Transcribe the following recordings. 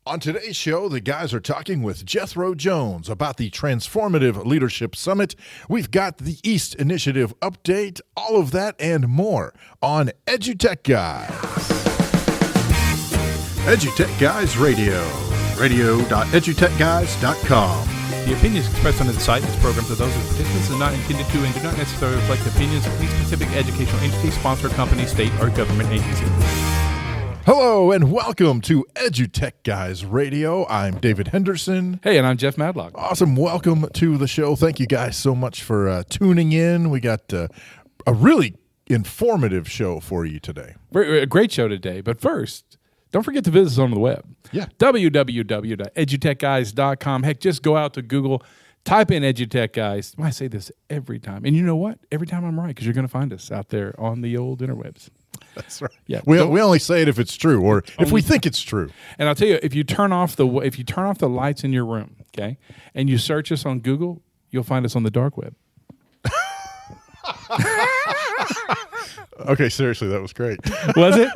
On today's show, the guys are talking with Jethro Jones about the Transformative Leadership Summit. We've got the East Initiative update, all of that and more on EduTechGuys. EduTechGuys Radio, radio.edutechguys.com. The opinions expressed on the site and its programs are those of the participants and not intended to and do not necessarily reflect the opinions of any specific educational entity, sponsor, company, state, or government agency. Hello and welcome to EduTechGuys Radio. I'm David Henderson. Hey, and I'm Jeff Madlock. Awesome. Welcome to the show. Thank you guys so much for tuning in. We got a really informative show for you today. A great show today. But first, don't forget to visit us on the web. Yeah. www.edutechguys.com. Heck, just go out to Google, type in EduTechGuys. I say this every time. And you know what? Every time I'm right, because you're going to find us out there on the old interwebs. That's right. Yeah, we only say it if it's true, or if we think it's true. And I'll tell you, if you turn off the lights in your room, okay, and you search us on Google, you'll find us on the dark web. Okay, seriously, that was great. Was it?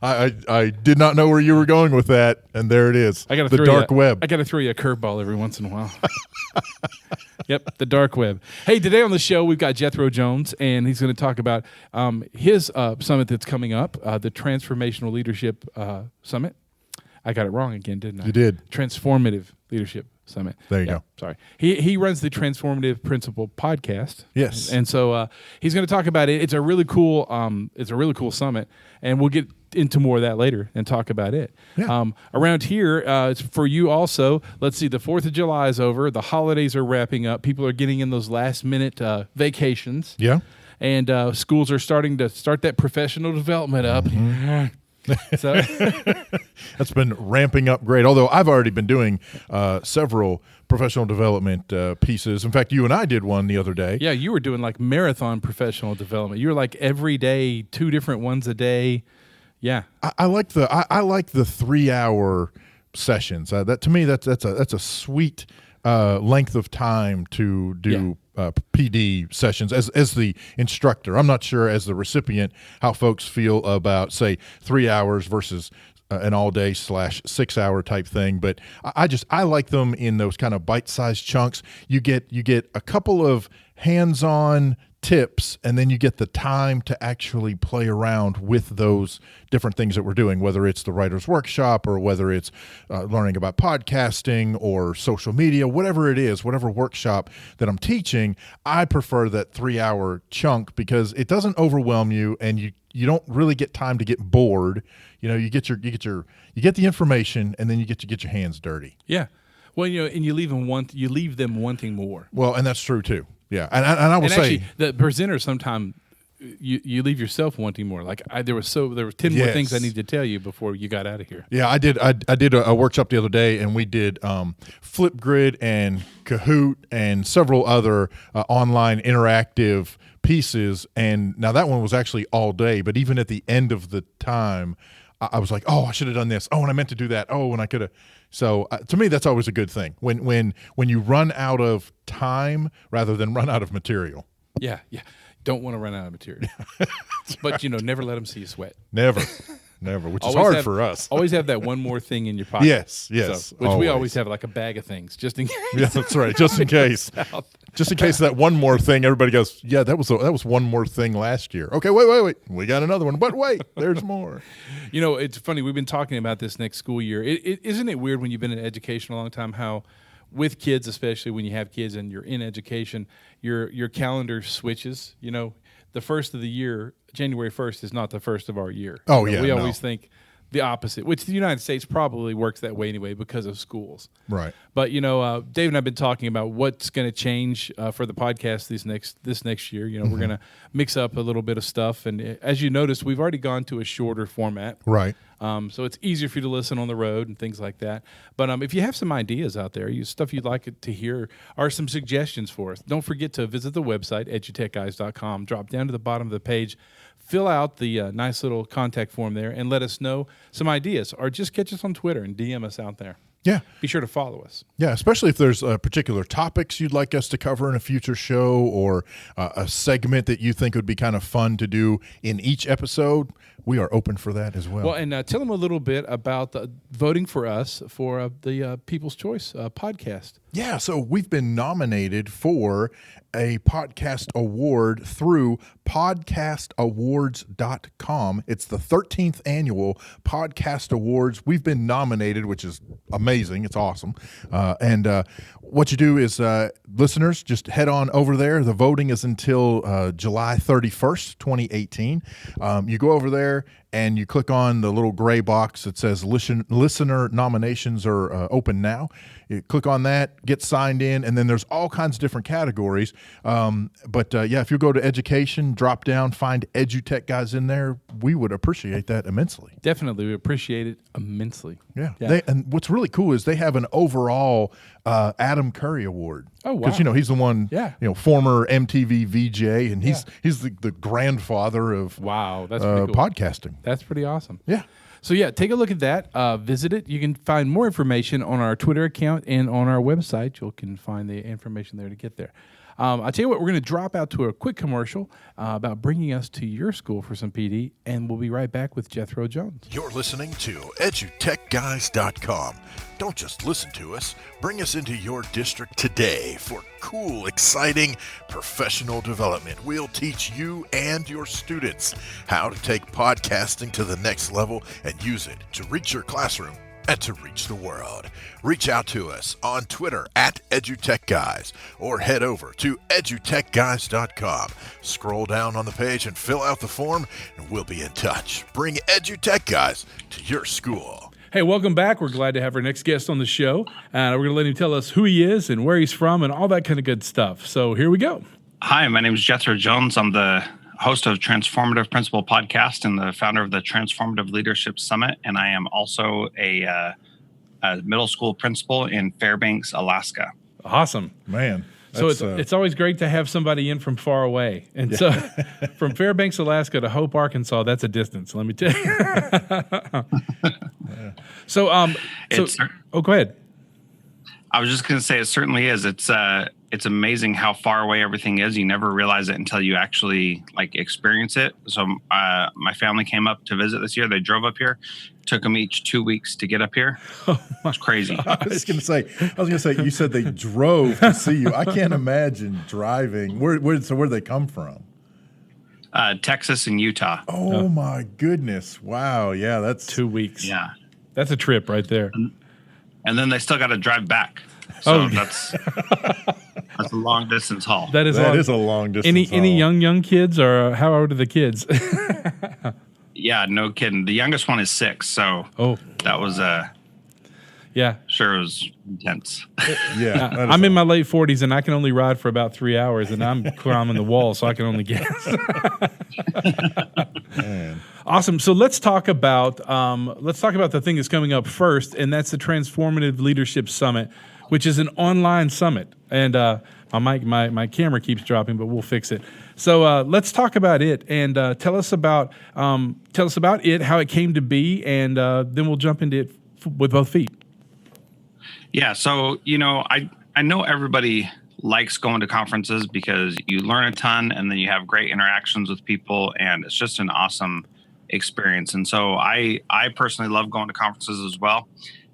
I did not know where you were going with that, and there it is. The dark web. I got to throw you a curveball every once in a while. Yep, the dark web. Hey, today on the show, we've got Jethro Jones, and he's going to talk about his summit that's coming up, the Transformational Leadership Summit. I got it wrong again, didn't I? You did. Transformative Leadership Summit. There you go. Sorry. He runs the Transformative Principle podcast. Yes. And so he's going to talk about it. It's a really cool summit, and we'll get into more of that later and talk about it. Yeah. Around here, it's for you also. Let's see, the 4th of July is over. The holidays are wrapping up. People are getting in those last-minute vacations. Yeah. And schools are starting to start that professional development up. Mm-hmm. So that's been ramping up great. Although I've already been doing several professional development pieces. In fact, you and I did one the other day. Yeah, you were doing like marathon professional development. You were like every day, 2 different ones a day. Yeah, I like the 3-hour sessions. That to me, that's a sweet length of time to do. PD sessions as the instructor. I'm not sure as the recipient how folks feel about, say, 3 hours versus an all-day / 6-hour type thing. But I like them in those kind of bite-sized chunks. You get a couple of hands-on tips, and then you get the time to actually play around with those different things that we're doing, whether it's the writer's workshop or whether it's learning about podcasting or social media, whatever it is, whatever workshop that I'm teaching. I prefer that 3-hour chunk because it doesn't overwhelm you, and you don't really get time to get bored. You know, you get the information, and then you get to get your hands dirty. Yeah. Well, and you leave them wanting more. Well, and that's true too. Yeah, and I will say actually, the presenter sometimes you leave yourself wanting more. Like there were 10 more things I need to tell you before you got out of here. Yeah, I did a workshop the other day, and we did Flipgrid and Kahoot and several other online interactive pieces. And now that one was actually all day, but even at the end of the time, I was like, oh, I should have done this. Oh, and I meant to do that. Oh, and I could have. So to me, that's always a good thing when you run out of time rather than run out of material. Yeah. Don't want to run out of material. But, never let them see you sweat. Never, which is hard for us. Always have that one more thing in your pocket. Yes. So, which we always have like a bag of things, just in case. Yeah, that's right, just in case. Just in case that one more thing, everybody goes, yeah, that was one more thing last year. Okay, wait. We got another one. But wait, there's more. It's funny. We've been talking about this next school year. Isn't it weird when you've been in education a long time how with kids, especially when you have kids and you're in education, your calendar switches. The first of the year, January 1st, is not the first of our year. Oh, we always think the opposite, which the United States probably works that way anyway because of schools. Right. But, Dave and I have been talking about what's going to change for the podcast this next year. We're going to mix up a little bit of stuff. And as you notice, we've already gone to a shorter format. Right. So it's easier for you to listen on the road and things like that. But if you have some ideas out there, stuff you'd like to hear, or some suggestions for us, don't forget to visit the website, edutechguys.com. Drop down to the bottom of the page, fill out the nice little contact form there, and let us know some ideas. Or just catch us on Twitter and DM us out there. Yeah. be sure to follow us. Yeah, especially if there's particular topics you'd like us to cover in a future show, or a segment that you think would be kind of fun to do in each episode. We are open for that as well. Well, and tell them a little bit about voting for us for the People's Choice podcast. Yeah, so we've been nominated for a podcast award through podcastawards.com. It's the 13th annual podcast awards. We've been nominated, which is amazing. It's awesome. And what you do is, listeners, just head on over there. The voting is until July 31st, 2018. You go over there and you click on the little gray box that says listener nominations are open now. You click on that, get signed in, and then there's all kinds of different categories. But if you go to education, drop down, find EduTechGuys in there, we would appreciate that immensely. Definitely. We appreciate it immensely. Yeah. And what's really cool is they have an overall Adam Curry Award. Oh, wow. Because, he's the one, Yeah. Former MTV VJ, and he's the grandfather of Wow, that's pretty cool. podcasting. That's pretty awesome. Yeah. So, take a look at that. Visit it. You can find more information on our Twitter account and on our website. You can find the information there to get there. I'll tell you what, we're going to drop out to a quick commercial about bringing us to your school for some PD, and we'll be right back with Jethro Jones. You're listening to EduTechGuys.com. Don't just listen to us. Bring us into your district today for cool, exciting, professional development. We'll teach you and your students how to take podcasting to the next level and use it to reach your classroom and to reach the world. Reach out to us on Twitter at EduTechGuys, or head over to EduTechGuys.com. Scroll down on the page and fill out the form, and we'll be in touch. Bring EduTechGuys to your school. Hey, welcome back. We're glad to have our next guest on the show. We're going to let him tell us who he is and where he's from and all that kind of good stuff. So here we go. Hi, my name is Jethro Jones. I'm the host of Transformative Principal Podcast and the founder of the Transformative Leadership Summit. And I am also a middle school principal in Fairbanks, Alaska. Awesome. Man. So it's always great to have somebody in from far away. And so from Fairbanks, Alaska to Hope, Arkansas, that's a distance, let me tell you. So go ahead. I was just going to say it certainly is. It's amazing how far away everything is. You never realize it until you actually experience it. So my family came up to visit this year. They drove up here. Took them each 2 weeks to get up here. It's crazy. I was going to say, you said they drove to see you. I can't imagine driving. Where'd they come from? Texas and Utah. Oh my goodness. Wow. Yeah, that's 2 weeks. Yeah. That's a trip right there. And then they still got to drive back. So that's a long distance haul. That is a long distance haul. Any young kids, or how old are the kids? Yeah, no kidding. The youngest one is 6, so that was sure it was intense. Yeah, I'm in my late 40s and I can only ride for about 3 hours, and I'm climbing the wall, so I can only guess. Man. Awesome. So let's talk about the thing that's coming up first, and that's the Transformative Leadership Summit, which is an online summit. And my camera keeps dropping, but we'll fix it. So let's talk about it, and tell us about it, how it came to be, and then we'll jump into it with both feet. Yeah. So I know everybody likes going to conferences because you learn a ton, and then you have great interactions with people, and it's just an awesome experience. And so I personally love going to conferences as well.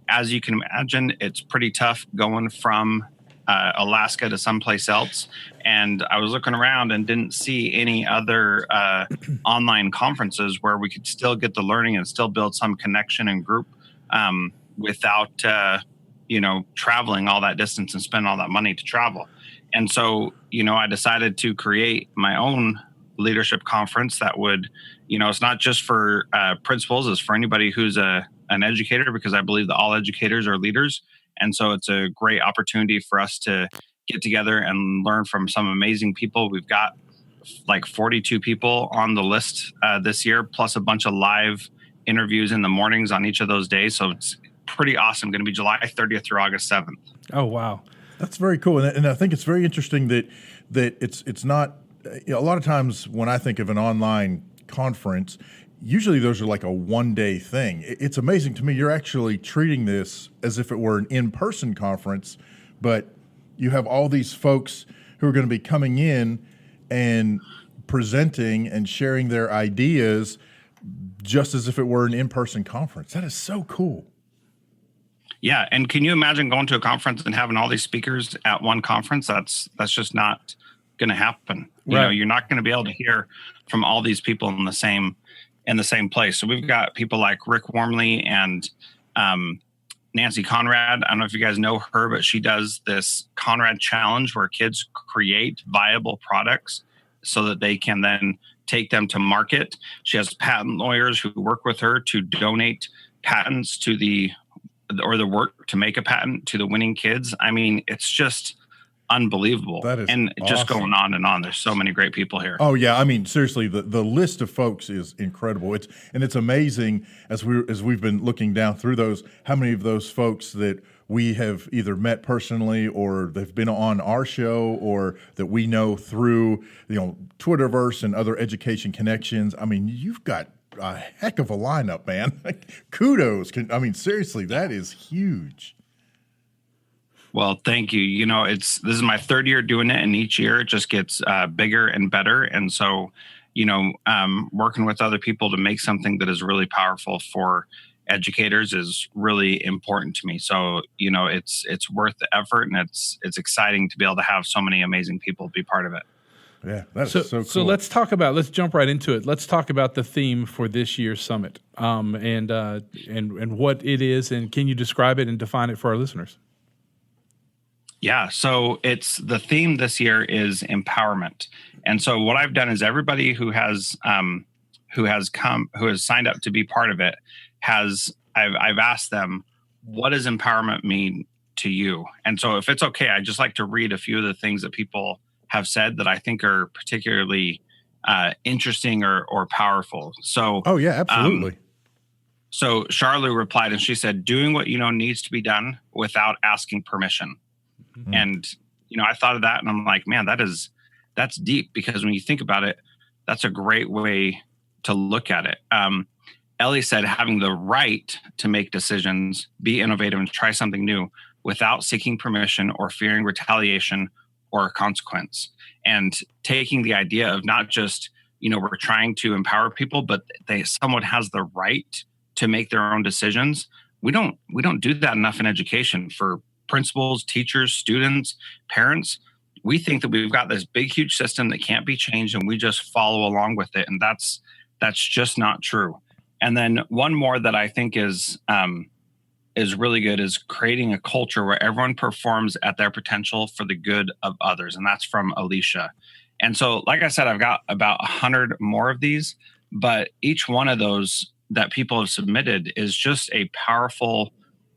As you can imagine, it's pretty tough going from Alaska to someplace else. And I was looking around and didn't see any other online conferences where we could still get the learning and still build some connection and group without, traveling all that distance and spend all that money to travel. And so, I decided to create my own leadership conference that would, it's not just for principals, it's for anybody who's an educator, because I believe that all educators are leaders. And so it's a great opportunity for us to get together and learn from some amazing people. We've got 42 people on the list this year, plus a bunch of live interviews in the mornings on each of those days. So it's pretty awesome. Going to be July 30th through August 7th. Oh, wow. That's very cool. And I think it's very interesting that it's not, a lot of times when I think of an online conference, usually those are like a one-day thing. It's amazing to me. You're actually treating this as if it were an in-person conference, but you have all these folks who are going to be coming in and presenting and sharing their ideas just as if it were an in-person conference. That is so cool. Yeah, and can you imagine going to a conference and having all these speakers at one conference? That's just not going to happen. You know, you're not going to be able to hear from all these people in the same place. So we've got people like Rick Wormley and Nancy Conrad. I don't know if you guys know her, but she does this Conrad Challenge where kids create viable products so that they can then take them to market. She has patent lawyers who work with her to donate patents to the work to make a patent to the winning kids. I mean, it's just unbelievable. That is and awesome. Just going on and on. There's so many great people here. Oh yeah, I mean seriously, the list of folks is incredible. It's amazing as we've been looking down through those, how many of those folks that we have either met personally or they've been on our show or that we know through Twitterverse and other education connections. I mean, you've got a heck of a lineup, man. Kudos. I mean, seriously, that is huge. Well, thank you. This is my third year doing it, and each year it just gets bigger and better. And so, working with other people to make something that is really powerful for educators is really important to me. So, it's worth the effort, and it's exciting to be able to have so many amazing people be part of it. Yeah, that's so cool. So let's jump right into it. Let's talk about the theme for this year's summit, and what it is, and can you describe it and define it for our listeners? Yeah, so the theme this year is empowerment. And so what I've done is everybody who has signed up to be part of it I've asked them, what does empowerment mean to you? And so if it's okay, I'd just like to read a few of the things that people have said that I think are particularly interesting or powerful. So, oh yeah, absolutely. So Charlou replied and she said, doing what needs to be done without asking permission. Mm-hmm. And, I thought of that and I'm like, man, that's deep, because when you think about it, that's a great way to look at it. Ellie said, having the right to make decisions, be innovative, and try something new without seeking permission or fearing retaliation or a consequence. And taking the idea of not just, we're trying to empower people, but someone has the right to make their own decisions. We don't do that enough in education for principals, teachers, students, parents. We think that we've got this big, huge system that can't be changed and we just follow along with it. And that's just not true. And then one more that I think is really good is creating a culture where everyone performs at their potential for the good of others. And that's from Alicia. And so, like I said, I've got about 100 more of these, but each one of those that people have submitted is just a powerful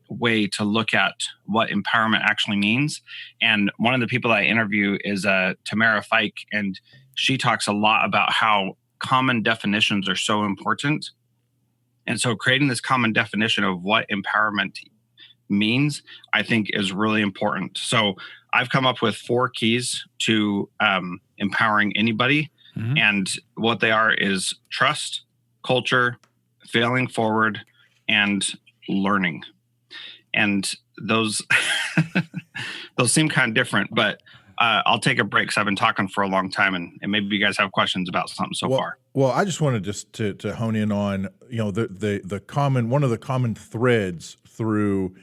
way to look at what empowerment actually means. And one of the people I interview is Tamara Fike, and she talks a lot about how common definitions are so important. And so creating this common definition of what empowerment means, I think, is really important. So I've come up with 4 keys to empowering anybody. Mm-hmm. And what they are is trust, culture, failing forward, and learning. And those seem kind of different, but I'll take a break because I've been talking for a long time, and maybe you guys have questions about something so far. Well, I just wanted to hone in on the common, one of the common threads through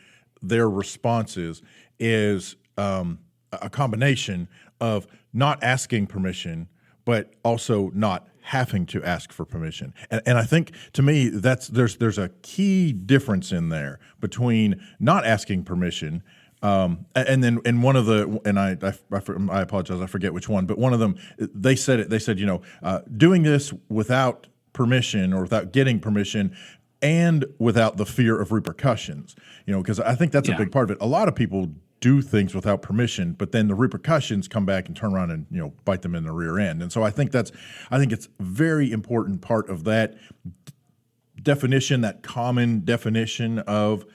their responses is a combination of not asking permission, but also not having to ask for permission. And I think, to me, there's a key difference in there between not asking permission and one of the, and I apologize, I forget which one, but one of them, they said doing this without permission or without getting permission and without the fear of repercussions, because I think that's a big part of it. A lot of people do things without permission, but then the repercussions come back and turn around and bite them in the rear end. And so I think it's a very important part of that definition, that common definition of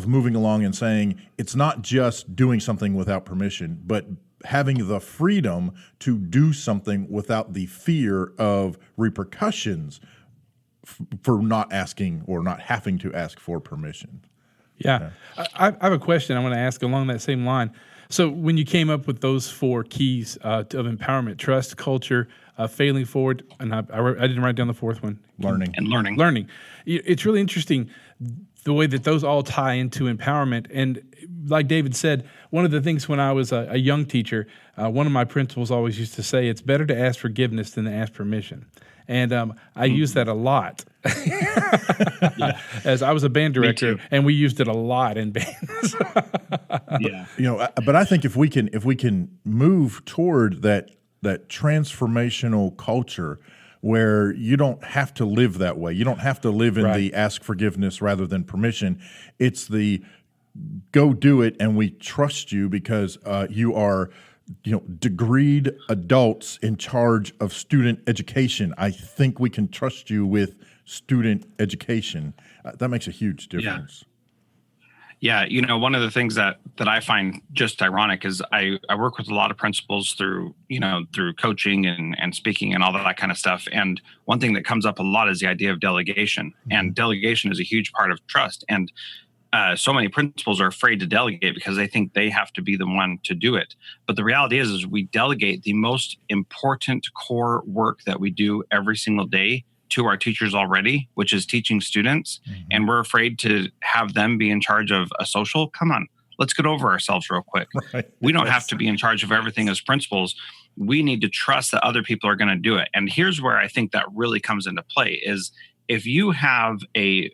moving along and saying it's not just doing something without permission, but having the freedom to do something without the fear of repercussions for not asking or not having to ask for permission. Yeah. I have a question I want to ask along that same line. So when you came up with those 4 keys of empowerment, trust, culture, failing forward, and I didn't write down the 4th one. Learning. It's really interesting the way that those all tie into empowerment. And like David said, one of the things when I was a young teacher, one of my principals always used to say, it's better to ask forgiveness than to ask permission. And I use that a lot. As I was a band director, and we used it a lot in bands. But I think if we can move toward that transformational culture where you don't have to live that way, you don't have to live in the ask forgiveness rather than permission. It's the go do it, and we trust you because you are degreed adults in charge of student education. I think we can trust you with student education. That makes a huge difference. Yeah. One of the things that I find just ironic is I work with a lot of principals through coaching and speaking and all that kind of stuff. And one thing that comes up a lot is the idea of delegation. Mm-hmm. And delegation is a huge part of trust. And so many principals are afraid to delegate because they think they have to be the one to do it. But the reality is we delegate the most important core work that we do every single day to our teachers already, which is teaching students. Mm-hmm. And we're afraid to have them be in charge of a social. Come on, let's get over ourselves real quick. Right. We don't have to be in charge of everything as principals. We need to trust that other people are going to do it. And here's where I think that really comes into play is if you have a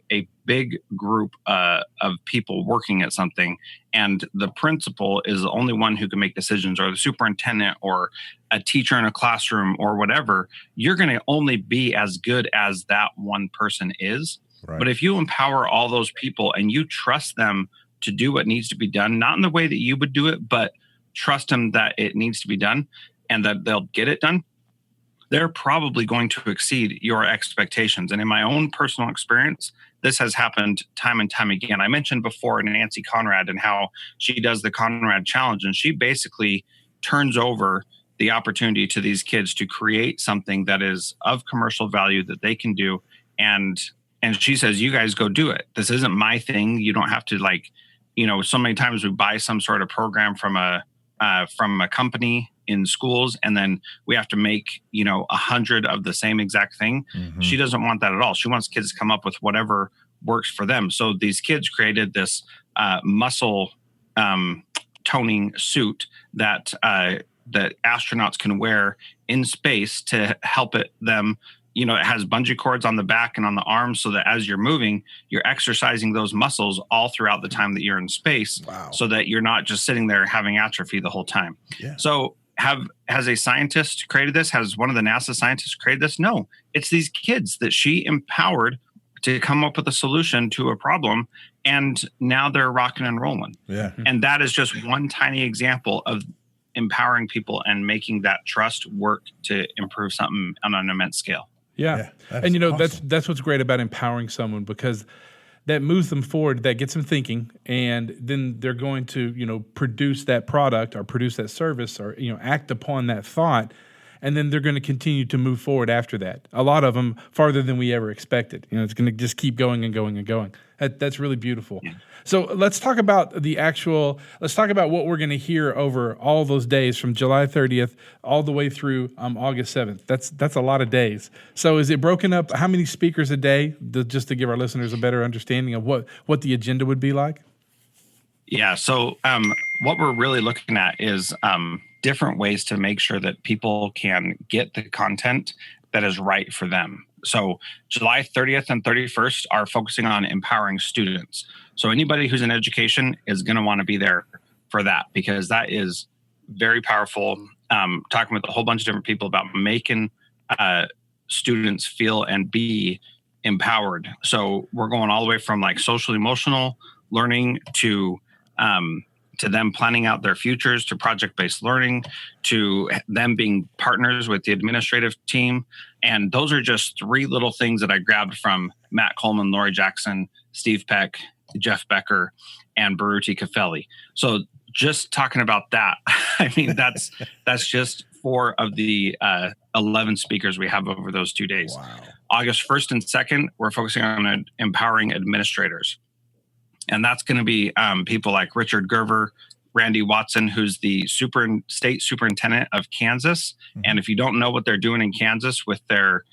big group of people working at something and the principal is the only one who can make decisions, or the superintendent or a teacher in a classroom or whatever, you're going to only be as good as that one person is. Right. But if you empower all those people and you trust them to do what needs to be done, not in the way that you would do it, but trust them that it needs to be done and that they'll get it done, they're probably going to exceed your expectations. And in my own personal experience, this has happened time and time again. I mentioned before Nancy Conrad and how she does the Conrad Challenge, and she basically turns over the opportunity to these kids to create something that is of commercial value that they can do. And she says, you guys go do it. This isn't my thing. You don't have to so many times we buy some sort of program from a company in schools, and then we have to make 100 of the same exact thing. Mm-hmm. She doesn't want that at all. She wants kids to come up with whatever works for them. So these kids created this muscle toning suit that astronauts can wear in space to help them. It has bungee cords on the back and on the arms so that as you're moving, you're exercising those muscles all throughout the time that you're in space. Wow. So that you're not just sitting there having atrophy the whole time. Yeah. So has a scientist created this? Has one of the NASA scientists created this? No, it's these kids that she empowered to come up with a solution to a problem. And now they're rocking and rolling. Yeah. And that is just one tiny example of empowering people and making that trust work to improve something on an immense scale. Yeah. And awesome. That's what's great about empowering someone, because that moves them forward, that gets them thinking, and then they're going to, produce that product or produce that service or, act upon that thought, and then they're going to continue to move forward after that. A lot of them farther than we ever expected. It's going to just keep going and going and going. That's really beautiful. Yeah. So let's talk about let's talk about what we're going to hear over all those days from July 30th all the way through August 7th. That's a lot of days. So is it broken up? How many speakers a day, just to give our listeners a better understanding of what the agenda would be like? Yeah. So what we're really looking at is different ways to make sure that people can get the content that is right for them. So July 30th and 31st are focusing on empowering students. So anybody who's in education is going to want to be there for that, because that is very powerful. Talking with a whole bunch of different people about making students feel and be empowered. So we're going all the way from like social emotional learning to them planning out their futures, to project-based learning, to them being partners with the administrative team. And those are just 3 little things that I grabbed from Matt Coleman, Lori Jackson, Steve Peck, Jeff Becker, and Baruti Kafeli. So just talking about that, I mean, that's just 4 of the 11 speakers we have over those 2 days. Wow. August 1st and 2nd, we're focusing on empowering administrators. And that's going to be people like Richard Gerver, Randy Watson, who's the state superintendent of Kansas. Mm-hmm. And if you don't know what they're doing in Kansas with their,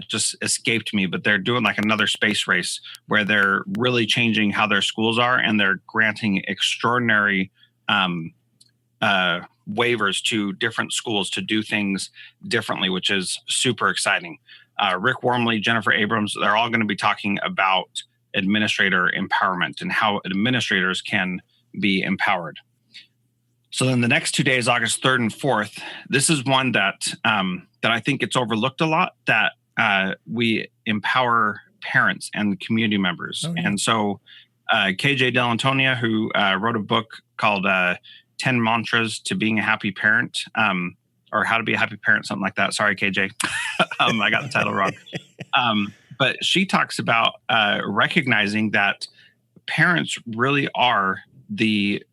just escaped me, but they're doing like another space race where they're really changing how their schools are, and they're granting extraordinary waivers to different schools to do things differently, which is super exciting. Rick Wormley, Jennifer Abrams, they're all going to be talking about administrator empowerment and how administrators can be empowered. So then the next 2 days, August 3rd and 4th, this is one that I think gets overlooked a lot, that we empower parents and community members. Oh, yeah. And so KJ Delantonia, who wrote a book called 10 Mantras to Being a Happy Parent, or How to Be a Happy Parent, something like that. Sorry, KJ. I got the title wrong. But she talks about recognizing that parents really are the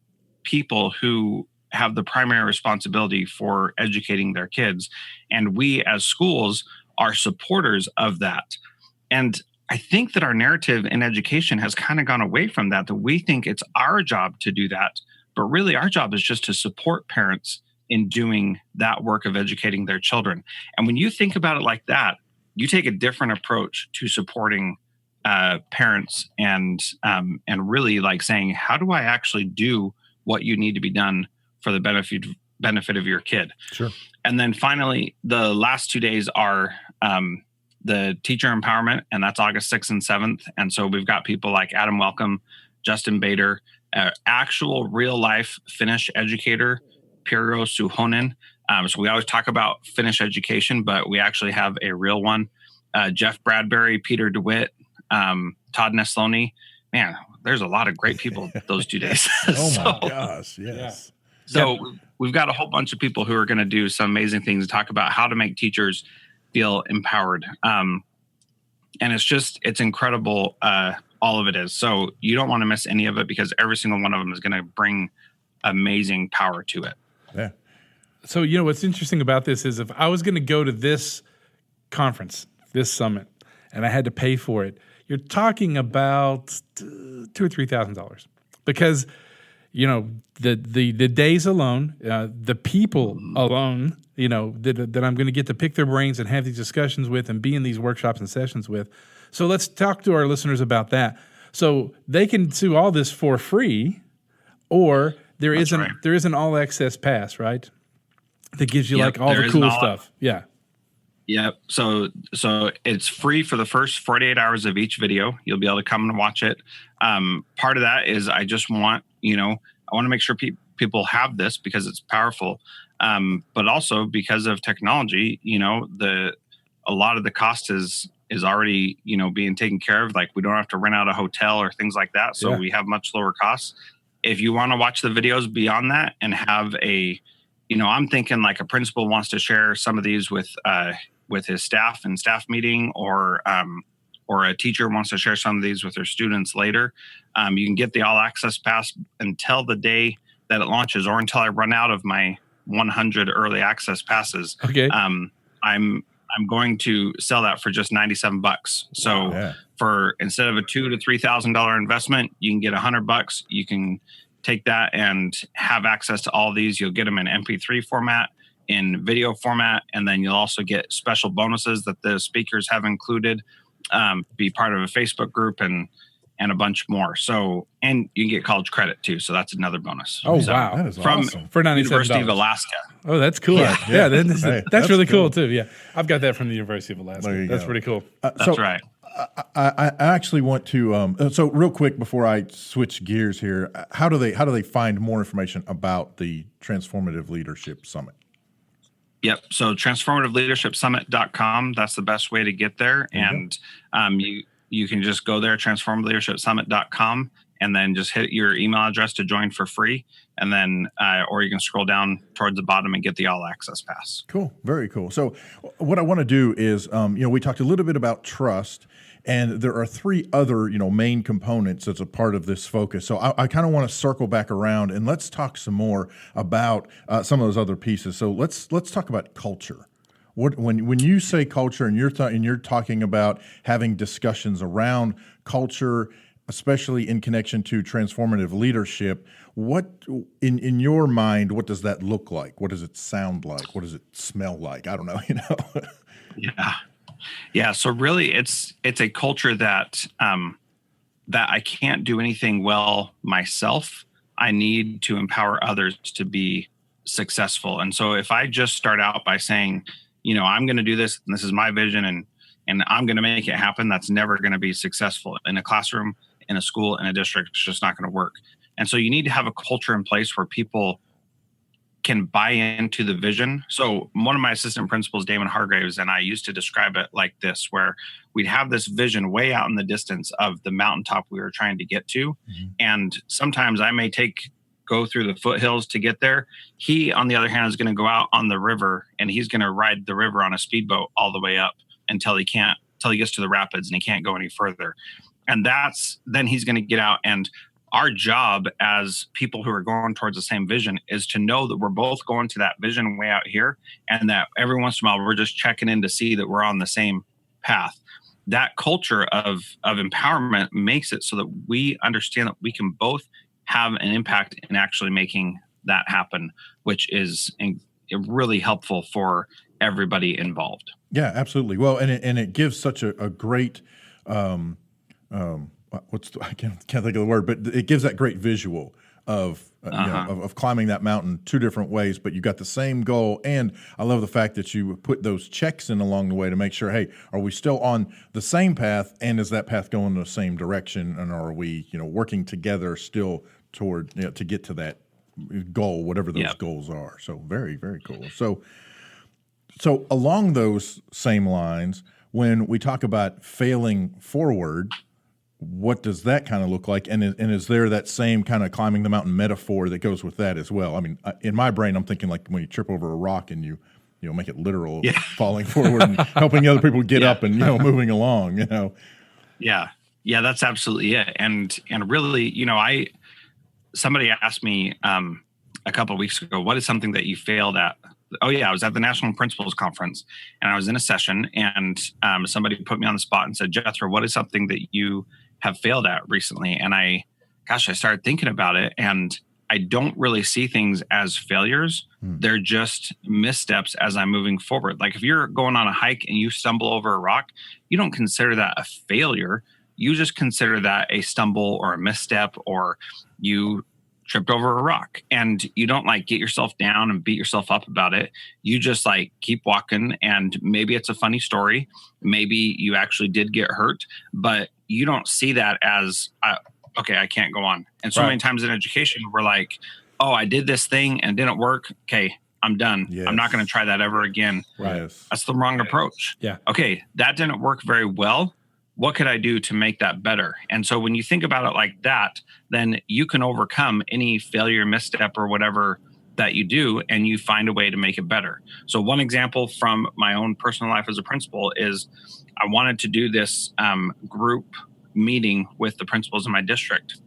people who have the primary responsibility for educating their kids. And we as schools are supporters of that. And I think that our narrative in education has kind of gone away from that we think it's our job to do that. But really our job is just to support parents in doing that work of educating their children. And when you think about it like that, you take a different approach to supporting parents and really like saying, how do I actually do what you need to be done for the benefit of your kid? Sure. And then finally, the last 2 days are the teacher empowerment, and that's August 6th and 7th. And so we've got people like Adam Welcome, Justin Bader, actual real life Finnish educator, Pirjo Suhonen. So we always talk about Finnish education, but we actually have a real one. Jeff Bradbury, Peter DeWitt, Todd Neslony. Man, there's a lot of great people those 2 days. My gosh, yes. Yeah. So we've got a whole bunch of people who are going to do some amazing things and talk about how to make teachers feel empowered. And it's incredible. All of it is. So you don't want to miss any of it, because every single one of them is going to bring amazing power to it. Yeah. So, what's interesting about this is if I was going to go to this conference, this summit, and I had to pay for it, you're talking about $2,000 or $3,000, because, the days alone, the people alone, that I'm going to get to pick their brains and have these discussions with and be in these workshops and sessions with. So let's talk to our listeners about that. So they can do all this for free, or there is an all access pass, right? That gives you like all the cool stuff. Yeah. Yep. So it's free for the first 48 hours of each video. You'll be able to come and watch it. Part of that is I just want, I want to make sure people have this because it's powerful. But also because of technology, a lot of the cost is already, being taken care of. Like we don't have to rent out a hotel or things like that. So we have much lower costs. If you want to watch the videos beyond that and have I'm thinking like a principal wants to share some of these with his staff and staff meeting, or a teacher wants to share some of these with their students later. You can get the all access pass until the day that it launches, or until I run out of my 100 early access passes. Okay. I'm going to sell that for just $97. So for instead of a $2,000 to $3,000 investment, you can get $100. You can take that and have access to all these. You'll get them in MP3 format, in video format, and then you'll also get special bonuses that the speakers have included, be part of a Facebook group and a bunch more. So, and you can get college credit too. So that's another bonus. Oh, so wow. That is from awesome. For $97. University of Alaska. Oh, that's cool. Yeah. That's really cool too. Yeah. I've got that from the University of Alaska. That's pretty cool. That's right. I actually want to, so real quick before I switch gears here, how do they find more information about the Transformative Leadership Summit? Yep. So transformativeleadershipsummit.com. That's the best way to get there. And you can just go there, transformativeleadershipsummit.com, and then just hit your email address to join for free. And then, or you can scroll down towards the bottom and get the all access pass. Cool. Very cool. So what I want to do is, we talked a little bit about trust, and there are three other, main components that's a part of this focus. So I kind of want to circle back around and let's talk some more about some of those other pieces. So let's talk about culture. when you say culture and you're talking about having discussions around culture, especially in connection to transformative leadership, what in your mind, what does that look like? What does it sound like? What does it smell like? I don't know, Yeah. So really it's a culture that that I can't do anything well myself. I need to empower others to be successful. And so if I just start out by saying, I'm going to do this, and this is my vision, and I'm going to make it happen, that's never going to be successful in a classroom, in a school, in a district. It's just not going to work. And so you need to have a culture in place where people can buy into the vision. So one of my assistant principals, Damon Hargraves, and I used to describe it like this, where we'd have this vision way out in the distance of the mountaintop we were trying to get to. Mm-hmm. And sometimes I may go through the foothills to get there. He, on the other hand, is going to go out on the river, and he's going to ride the river on a speedboat all the way up until he gets to the rapids and he can't go any further. And then he's going to get out, and our job as people who are going towards the same vision is to know that we're both going to that vision way out here, and that every once in a while we're just checking in to see that we're on the same path. That culture of empowerment makes it so that we understand that we can both have an impact in actually making that happen, which is really helpful for everybody involved. Yeah, absolutely. Well, and it gives such a great I can't think of the word, but it gives that great visual of of climbing that mountain two different ways, but you got the same goal. And I love the fact that you put those checks in along the way to make sure, hey, are we still on the same path, and is that path going in the same direction, and are we working together still toward to get to that goal, whatever those goals are. So very, very cool. So along those same lines, when we talk about failing forward, what does that kind of look like? And is there that same kind of climbing the mountain metaphor that goes with that as well? I mean, in my brain, I'm thinking like when you trip over a rock and you make it literal, falling forward and helping other people get up and moving along. Yeah, that's absolutely it. And really, somebody asked me a couple of weeks ago, what is something that you failed at? Oh yeah, I was at the National Principals Conference, and I was in a session, and somebody put me on the spot and said, Jethro, what is something that you have failed at recently? And I started thinking about it, and I don't really see things as failures. They're just missteps as I'm moving forward. Like if you're going on a hike and you stumble over a rock, you don't consider that a failure. You just consider that a stumble or a misstep, or you tripped over a rock, and you don't get yourself down and beat yourself up about it. You just keep walking, and maybe it's a funny story. Maybe you actually did get hurt, but you don't see that as, okay, I can't go on. And so many times in education, we're like, oh, I did this thing and it didn't work. Okay, I'm done. Yes. I'm not going to try that ever again. Right. That's the wrong approach. Yeah. Okay, that didn't work very well. What could I do to make that better? And so when you think about it like that, then you can overcome any failure, misstep, or whatever that you do, and you find a way to make it better. So one example from my own personal life as a principal is I wanted to do this group meeting with the principals in my district.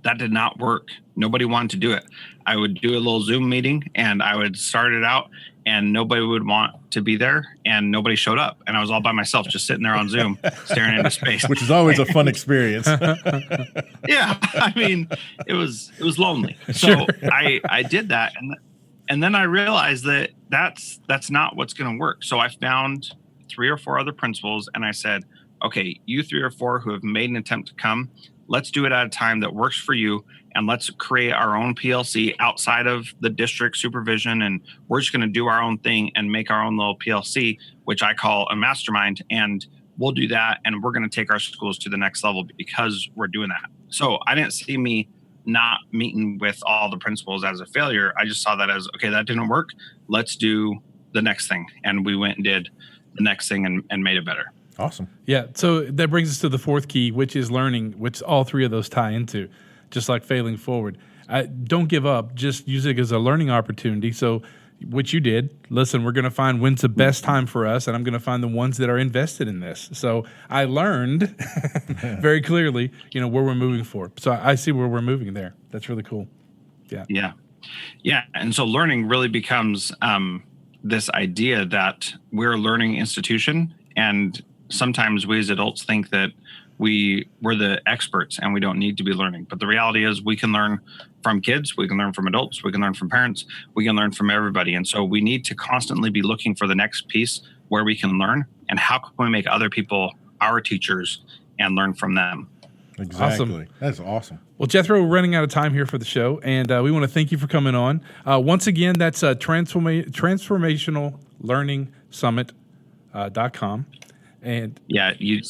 That did not work. Nobody wanted to do it. I would do a little Zoom meeting, and I would start it out, and nobody would want to be there, and nobody showed up. And I was all by myself, just sitting there on Zoom, staring into space. Which is always a fun experience. Yeah, I mean, it was lonely. So I did that, and then I realized that that's not what's going to work. So I found 3 or 4 other principals, and I said, okay, you 3 or 4 who have made an attempt to come, let's do it at a time that works for you, and let's create our own PLC outside of the district supervision, and we're just going to do our own thing and make our own little PLC, which I call a mastermind, and we'll do that, and we're going to take our schools to the next level because we're doing that. So I didn't see me not meeting with all the principals as a failure. I just saw that as, okay, that didn't work. Let's do the next thing. And we went and did the next thing and made it better. Awesome. Yeah. So that brings us to the 4th key, which is learning, which all 3 of those tie into, just like failing forward. Don't give up. Just use it as a learning opportunity. So what you did, listen, we're going to find when's the best time for us, and I'm going to find the ones that are invested in this. So I learned very clearly, where we're moving for. So I see where we're moving there. That's really cool. Yeah. Yeah. Yeah. And so learning really becomes this idea that we're a learning institution, and sometimes we as adults think that we're the experts and we don't need to be learning. But the reality is we can learn from kids, we can learn from adults, we can learn from parents, we can learn from everybody. And so we need to constantly be looking for the next piece where we can learn, and how can we make other people our teachers and learn from them. Exactly. Awesome. That's awesome. Well, Jethro, we're running out of time here for the show, and we want to thank you for coming on. Once again, that's Transformational Learning Summit.com. And you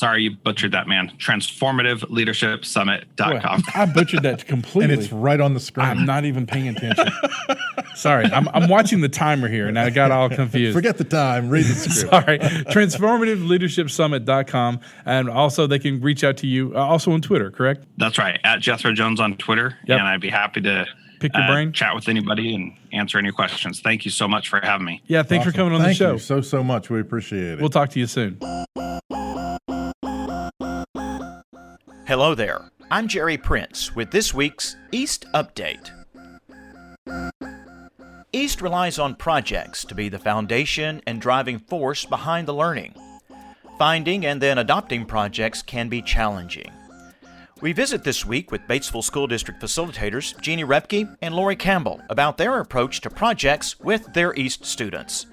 butchered that, man. TransformativeLeadershipSummit.com. I butchered that completely. And it's right on the screen. I'm not even paying attention. Sorry, I'm watching the timer here, and I got all confused. Forget the time. Read the script. Sorry. TransformativeLeadershipSummit.com. And also they can reach out to you also on Twitter, correct? That's right. At Jethro Jones on Twitter. Yep. And I'd be happy to pick your brain, chat with anybody and answer any questions. Thank you so much for having me. Yeah, thanks for coming on the show. Thank you so much. We appreciate it. We'll talk to you soon. Hello there. I'm Jerry Prince with this week's East Update. East relies on projects to be the foundation and driving force behind the learning. Finding and then adopting projects can be challenging. We visit this week with Batesville School District facilitators Jeannie Repke and Lori Campbell about their approach to projects with their East students.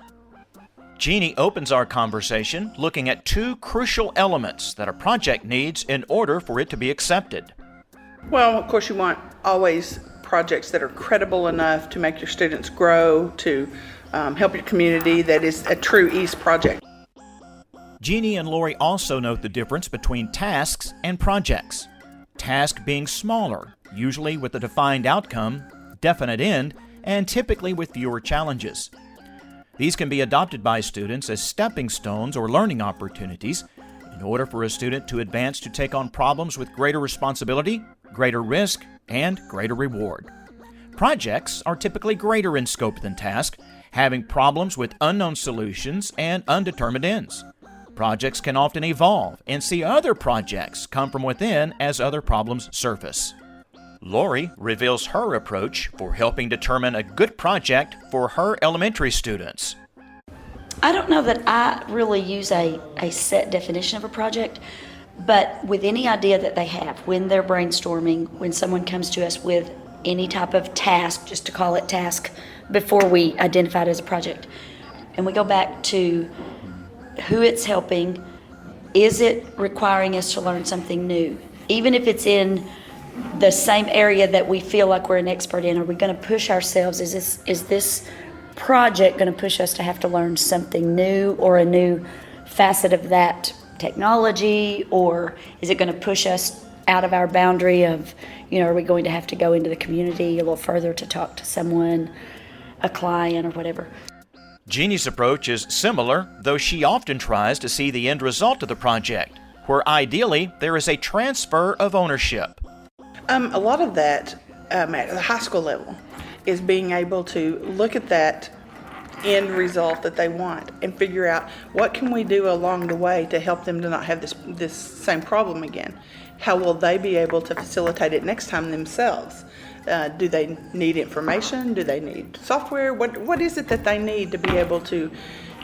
Jeannie opens our conversation looking at two crucial elements that a project needs in order for it to be accepted. Well, of course, you want always projects that are credible enough to make your students grow, to help your community, that is a true East project. Jeannie and Lori also note the difference between tasks and projects. Task being smaller, usually with a defined outcome, definite end, and typically with fewer challenges. These can be adopted by students as stepping stones or learning opportunities in order for a student to advance to take on problems with greater responsibility, greater risk, and greater reward. Projects are typically greater in scope than tasks, having problems with unknown solutions and undetermined ends. Projects can often evolve and see other projects come from within as other problems surface. Lori reveals her approach for helping determine a good project for her elementary students. I don't know that I really use a set definition of a project, but with any idea that they have, when they're brainstorming, when someone comes to us with any type of task, just to call it task, before we identify it as a project, and we go back to who it's helping, is it requiring us to learn something new? Even if it's in the same area that we feel like we're an expert in, are we going to push ourselves? Is this project going to push us to have to learn something new or a new facet of that technology, or is it going to push us out of our boundary of, are we going to have to go into the community a little further to talk to someone, a client or whatever? Jeannie's approach is similar, though she often tries to see the end result of the project, where ideally there is a transfer of ownership. A lot of that at the high school level is being able to look at that end result that they want and figure out what can we do along the way to help them to not have this same problem again. How will they be able to facilitate it next time themselves? Do they need information? Do they need software? What is it that they need to be able to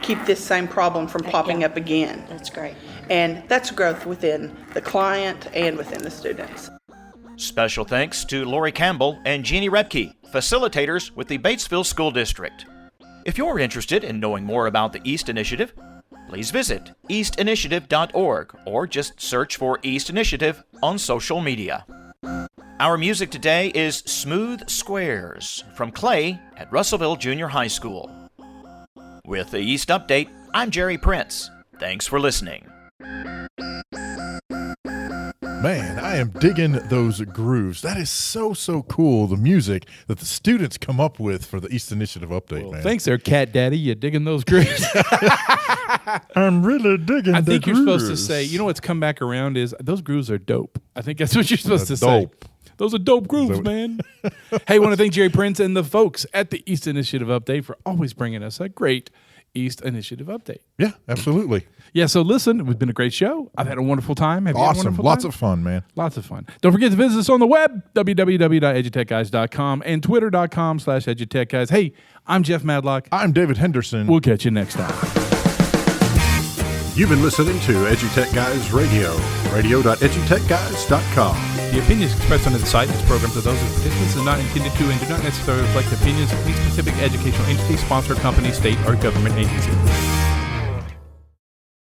keep this same problem from popping up again? That's great. And that's growth within the client and within the students. Special thanks to Lori Campbell and Jeannie Repke, facilitators with the Batesville School District. If you're interested in knowing more about the East Initiative, please visit eastinitiative.org or just search for East Initiative on social media. Our music today is Smooth Squares from Clay at Russellville Junior High School. With the East Update, I'm Jerry Prince. Thanks for listening. Man, I am digging those grooves. That is so cool, the music that the students come up with for the East Initiative Update, man. Thanks there, Cat Daddy. You digging those grooves? I'm really digging I think the you're grooves. supposed to say, what's come back around is those grooves are dope. I think that's what you're supposed to say. Dope. Those are dope grooves, man. Hey, I want to thank Jerry Prince and the folks at the East Initiative Update for always bringing us a great East Initiative update. Yeah, absolutely. Yeah, so listen, it's been a great show. I've had a wonderful time. Have you had a Awesome. wonderful Lots time? of fun, man. Lots of fun. Don't forget to visit us on the web, www.edutechguys.com and twitter.com/edutechguys. Hey, I'm Jeff Madlock. I'm David Henderson. We'll catch you next time. You've been listening to EduTech Guys Radio, radio.edutechguys.com. The opinions expressed on the site and its programs are those of participants and not intended to and do not necessarily reflect the opinions of any specific educational entity, sponsor, company, state, or government agency.